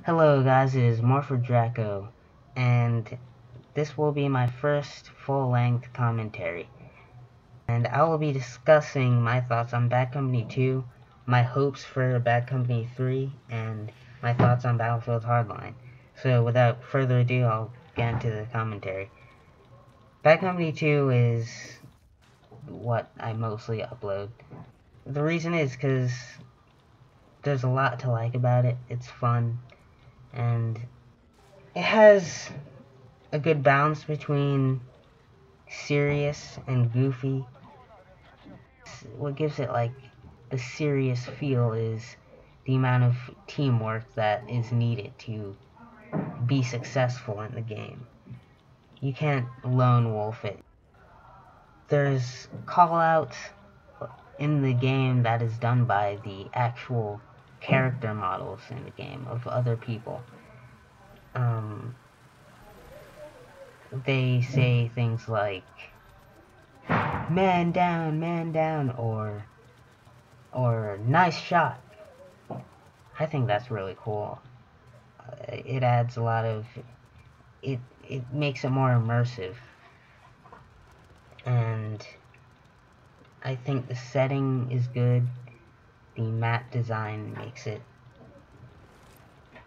Hello guys, it is Morpher Draco, and this will be my first full-length commentary. And I will be discussing my thoughts on Bad Company 2, my hopes for Bad Company 3, and my thoughts on Battlefield Hardline. So without further ado, I'll get into the commentary. Bad Company 2 is what I mostly upload. The reason is because there's a lot to like about it. It's fun, and it has a good balance between serious and goofy. What gives it like the serious feel is the amount of teamwork that is needed to be successful in the game. You can't lone wolf it. There's callouts in the game that is done by the actual character models in the game of other people. They say things like man down, or nice shot. I think that's really cool. It adds a lot of, it makes it more immersive, and I think the setting is good. The map design makes it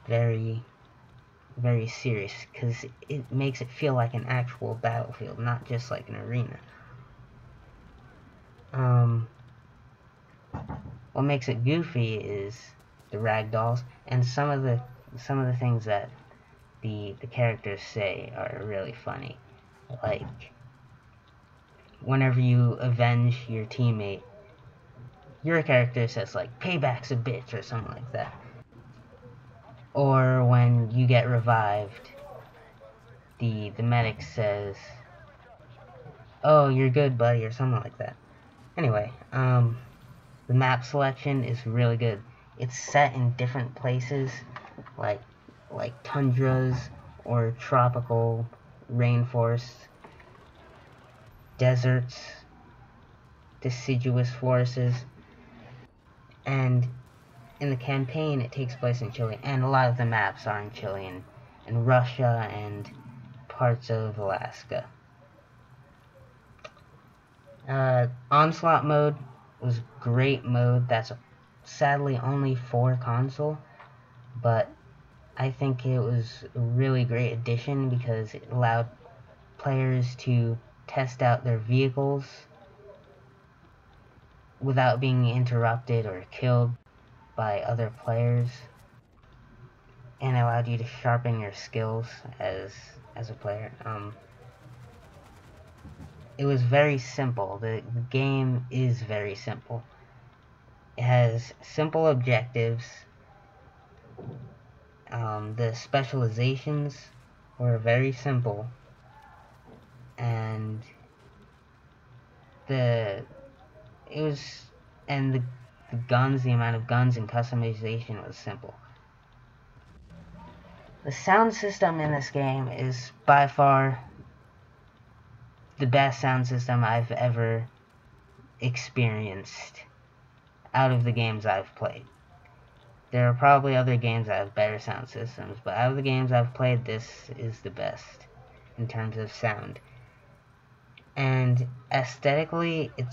very serious, because it makes it feel like an actual battlefield, not just like an arena. What makes it goofy is the ragdolls, and some of the things that the characters say are really funny. Like, whenever you avenge your teammate, your character says like, payback's a bitch, or something like that. Or when you get revived, the medic says, oh, you're good, buddy, or something like that. Anyway, the map selection is really good. It's set in different places, like tundras or tropical rainforests, deserts, deciduous forests, and in the campaign it takes place in Chile, and a lot of the maps are in Chile and Russia and parts of Alaska. Onslaught mode was great mode. That's sadly only for console, but I think it was a really great addition because it allowed players to test out their vehicles without being interrupted or killed by other players, and allowed you to sharpen your skills as a player. It was very simple. The game is very simple. It has simple objectives. The specializations were very simple, and the guns, the amount of guns and customization was simple. The sound system in this game is by far the best sound system I've ever experienced out of the games I've played. There are probably other games that have better sound systems, but out of the games I've played, this is the best in terms of sound. And aesthetically, it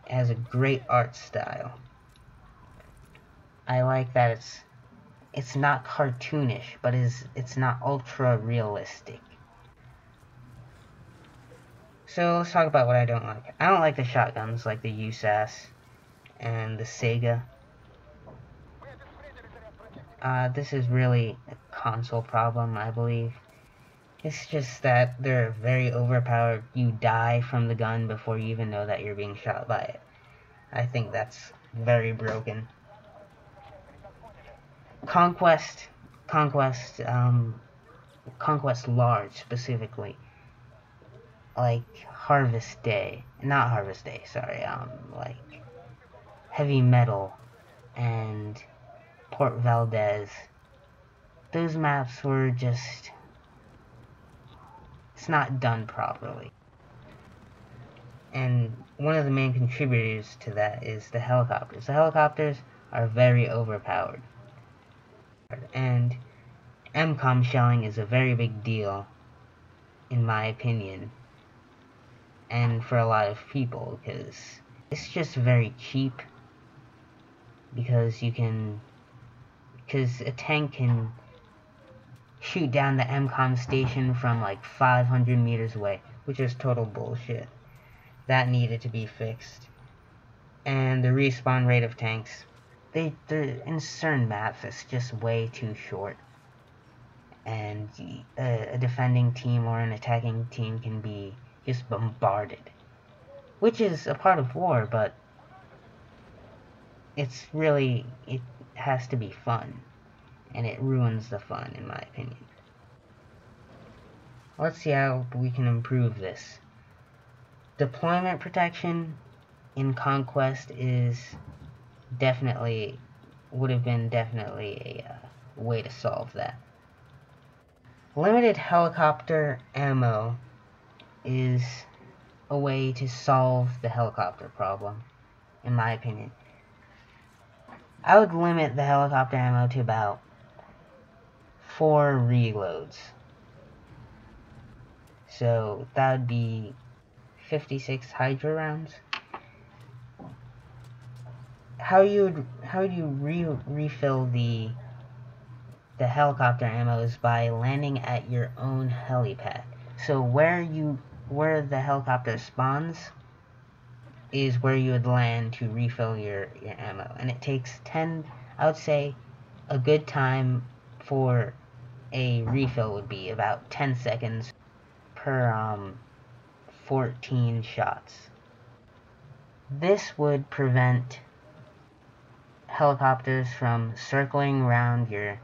has a great art style. I like that it's not cartoonish, but it's not ultra realistic. So let's talk about what I don't like. I don't like the shotguns like the USAS and the Sega. This is really a console problem, I believe. It's just that they're very overpowered. You die from the gun before you even know that you're being shot by it. I think that's very broken. Conquest Large specifically, like like Heavy Metal and Port Valdez. Those maps were just, it's not done properly. And one of the main contributors to that is the helicopters. The helicopters are very overpowered. And MCOM shelling is a very big deal, in my opinion, and for a lot of people, because it's just very cheap, because a tank can shoot down the MCOM station from like 500 meters away, which is total bullshit. That needed to be fixed. And the respawn rate of tanks, they're in certain maps, it's just way too short. And a defending team or an attacking team can be just bombarded. Which is a part of war, but it has to be fun. And it ruins the fun, in my opinion. Let's see how we can improve this. Deployment protection in Conquest would have been definitely a way to solve that. Limited helicopter ammo is a way to solve the helicopter problem, in my opinion. I would limit the helicopter ammo to about 4 reloads. So that would be 56 Hydra rounds. How you refill the helicopter ammo is by landing at your own helipad. So where the helicopter spawns is where you would land to refill your ammo, and it takes I would say a good time for a refill would be about 10 seconds per 14 shots. This would prevent helicopters from circling around your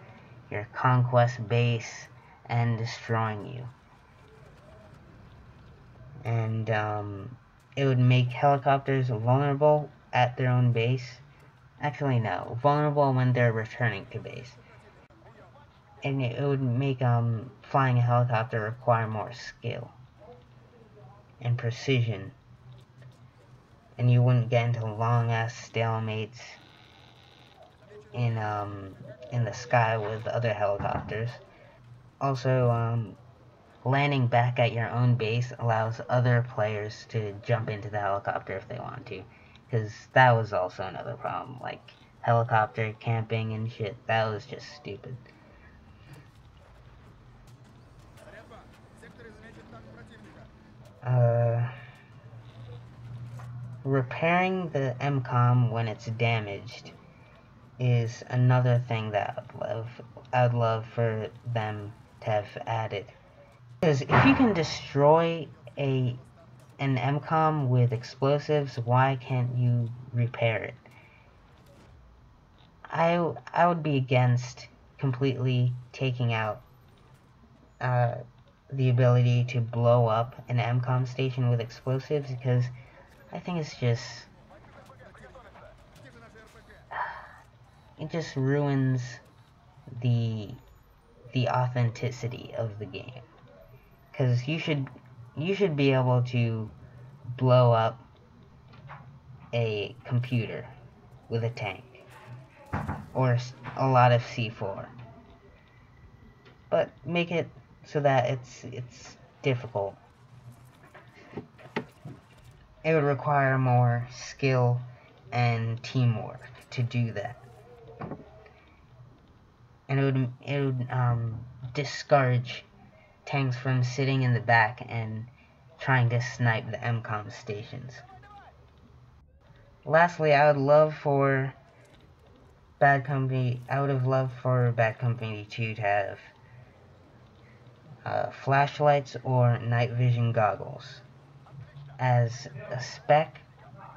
conquest base and destroying you. And it would make helicopters vulnerable at their own base. Actually, no, vulnerable when they're returning to base. And it would make flying a helicopter require more skill and precision. And you wouldn't get into long-ass stalemates in the sky with other helicopters. Also, landing back at your own base allows other players to jump into the helicopter if they want to, because that was also another problem, like helicopter camping and shit. That was just stupid. Repairing the MCOM when it's damaged is another thing that I'd love for them to have added. Because if you can destroy an MCOM with explosives, why can't you repair it? I would be against completely taking out the ability to blow up an MCOM station with explosives, because I think it just ruins the authenticity of the game. Because you should be able to blow up a computer with a tank or a lot of C4, but make it so that it's difficult. It would require more skill and teamwork to do that, and it would discourage tanks from sitting in the back and trying to snipe the MCOM stations. Lastly, I would have loved for Bad Company 2 to have flashlights or night vision goggles as a spec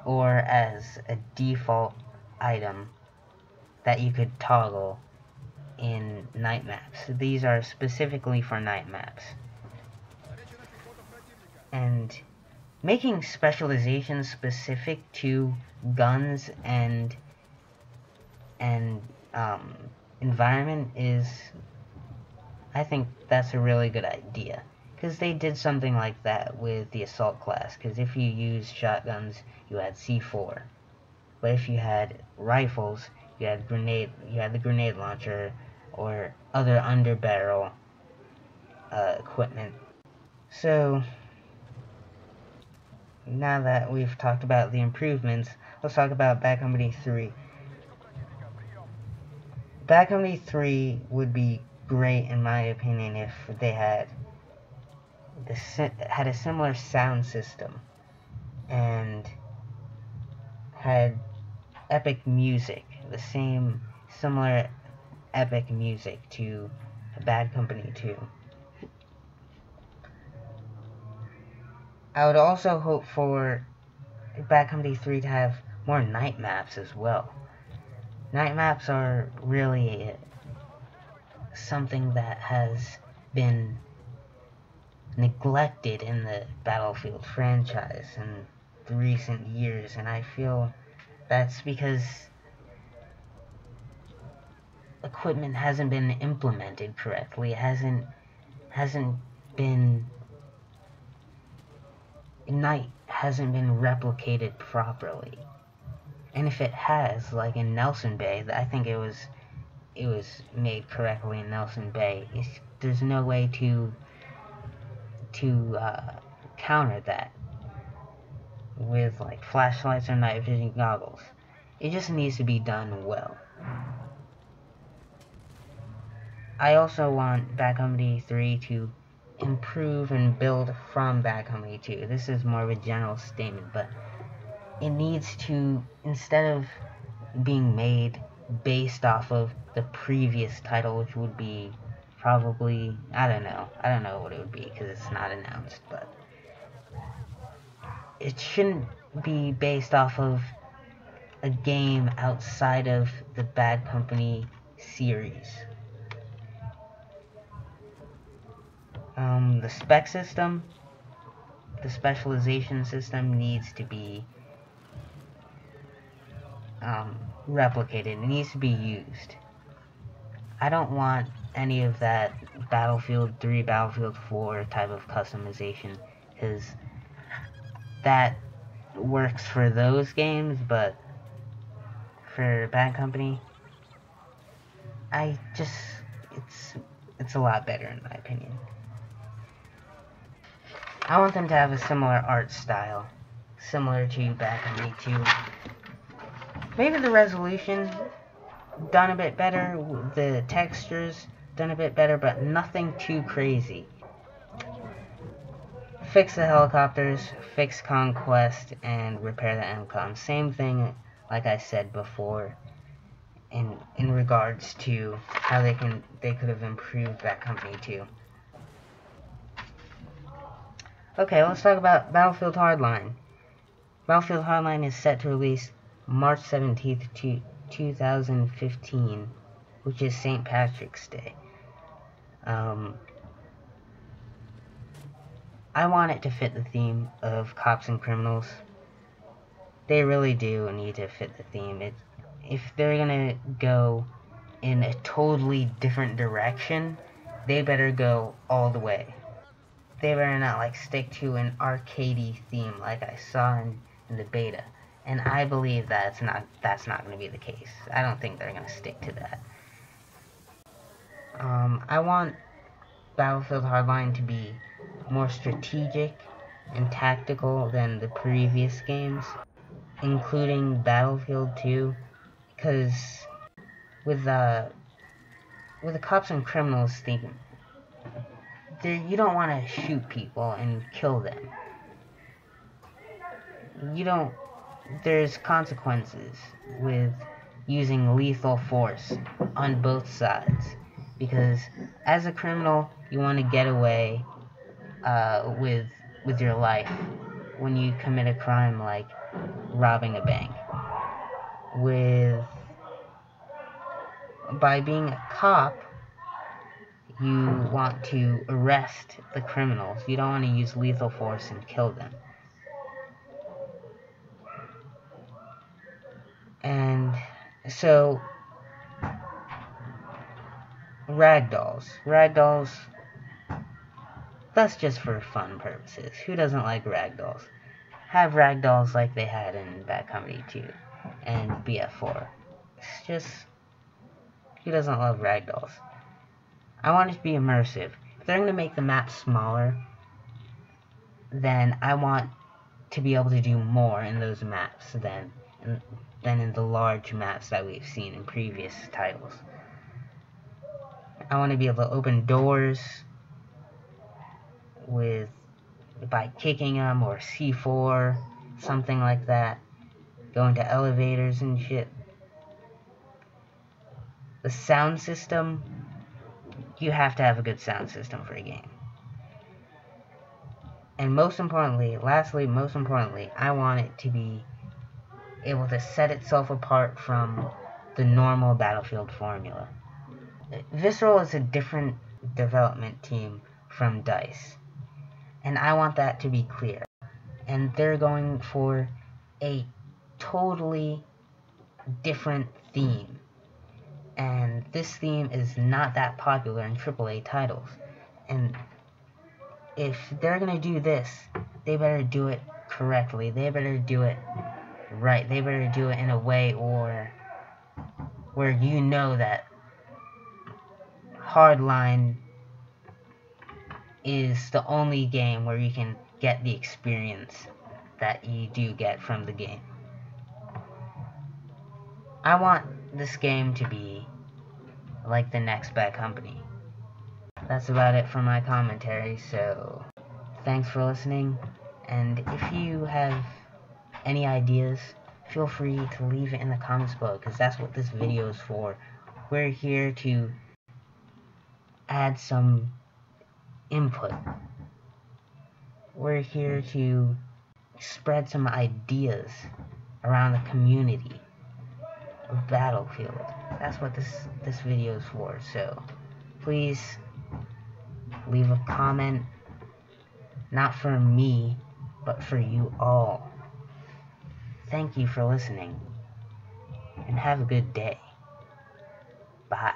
or as a default item that you could toggle in night maps. These are specifically for night maps. And making specializations specific to guns and environment is, I think that's a really good idea, because they did something like that with the assault class. Because if you used shotguns, you had C4, but if you had rifles, you had the grenade launcher or other underbarrel equipment. So, now that we've talked about the improvements, let's talk about Bad Company 3. Bad Company 3 would be great, in my opinion, if they had a similar sound system and had epic music, the same similar epic music to Bad Company 2. I would also hope for Bad Company 3 to have more night maps as well. Night maps are really something that has been neglected in the Battlefield franchise in the recent years, and I feel that's because equipment hasn't been implemented correctly. It hasn't been night hasn't been replicated properly. And if it has, like in Nelson Bay, I think it was made correctly in Nelson Bay. There's no way to counter that with like flashlights or night vision goggles. It just needs to be done well. I also want Bad Company 3 to improve and build from Bad Company 2. This is more of a general statement, but it needs to, instead of being made based off of the previous title, which would be probably, I don't know what it would be because it's not announced, but it shouldn't be based off of a game outside of the Bad Company series. The spec system, the specialization system needs to be replicated. It needs to be used. I don't want any of that Battlefield 3, Battlefield 4 type of customization, because that works for those games, but for Bad Company, it's a lot better in my opinion. I want them to have a similar art style, similar to Bad Company 2. Maybe the resolution done a bit better, the textures done a bit better, but nothing too crazy. Fix the helicopters, fix Conquest, and repair the MCOM. Same thing like I said before in regards to how they could have improved Bad Company 2. Okay, let's talk about Battlefield Hardline. Battlefield Hardline is set to release March 17th, 2015, which is St. Patrick's Day. I want it to fit the theme of cops and criminals. They really do need to fit the theme. If they're gonna go in a totally different direction, they better go all the way. They better not like stick to an arcadey theme like I saw in the beta. And I believe that's not going to be the case. I don't think they're going to stick to that. I want Battlefield Hardline to be more strategic and tactical than the previous games, including Battlefield 2, because with the cops and criminals theme, you don't want to shoot people and kill them. There's consequences with using lethal force on both sides, because as a criminal you want to get away with your life when you commit a crime like robbing a bank. By being a cop, you want to arrest the criminals. You don't want to use lethal force and kill them. And so, ragdolls, that's just for fun purposes. Who doesn't like ragdolls? Have ragdolls like they had in Bad Company 2 and BF4. It's just, who doesn't love ragdolls? I want it to be immersive. If they're going to make the map smaller, then I want to be able to do more in those maps than in the large maps that we've seen in previous titles. I want to be able to open doors by kicking them, or C4, something like that. Go into elevators and shit. The sound system, you have to have a good sound system for a game. And most importantly, I want it to be able to set itself apart from the normal Battlefield formula. Visceral is a different development team from DICE, and I want that to be clear. And they're going for a totally different theme, and this theme is not that popular in AAA titles. And if they're gonna do this, they better do it correctly. They better do it right. They better do it in a way where you know that Hardline is the only game where you can get the experience that you do get from the game. I want this game to be like the next Bad Company. That's about it for my commentary, so thanks for listening, and if you have any ideas, feel free to leave it in the comments below, because that's what this video is for. We're here to add some input. We're here to spread some ideas around the community of Battlefield. That's what this video is for, so please leave a comment, not for me, but for you all. Thank you for listening, and have a good day. Bye.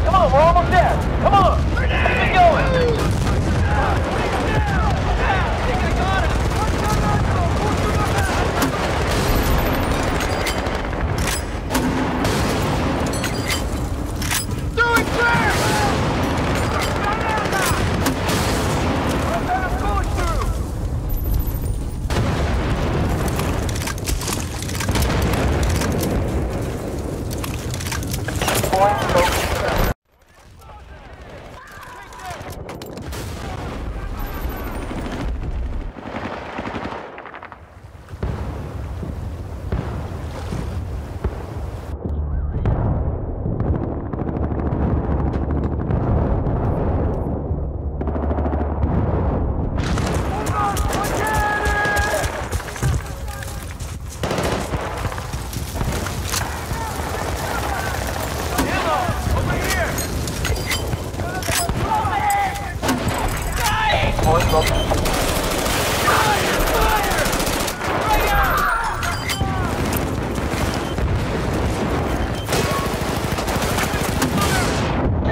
Come on, we're almost there. Come on. Keep it going.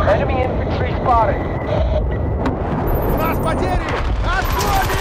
Enemy infantry spotted. У нас потери! Отходим!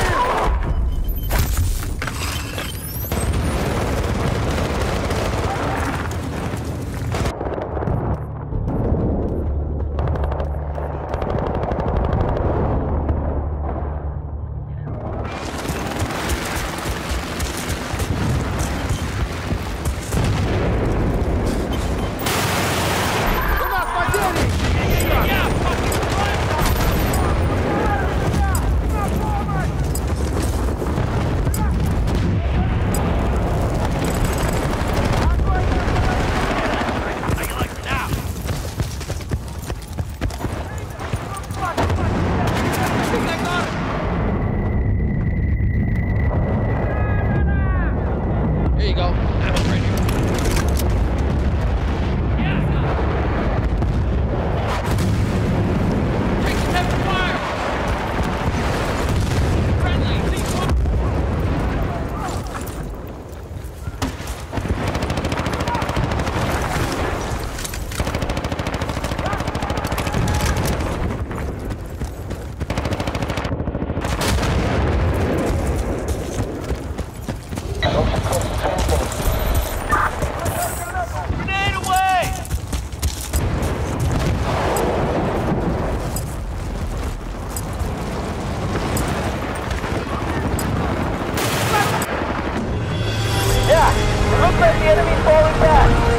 Contact!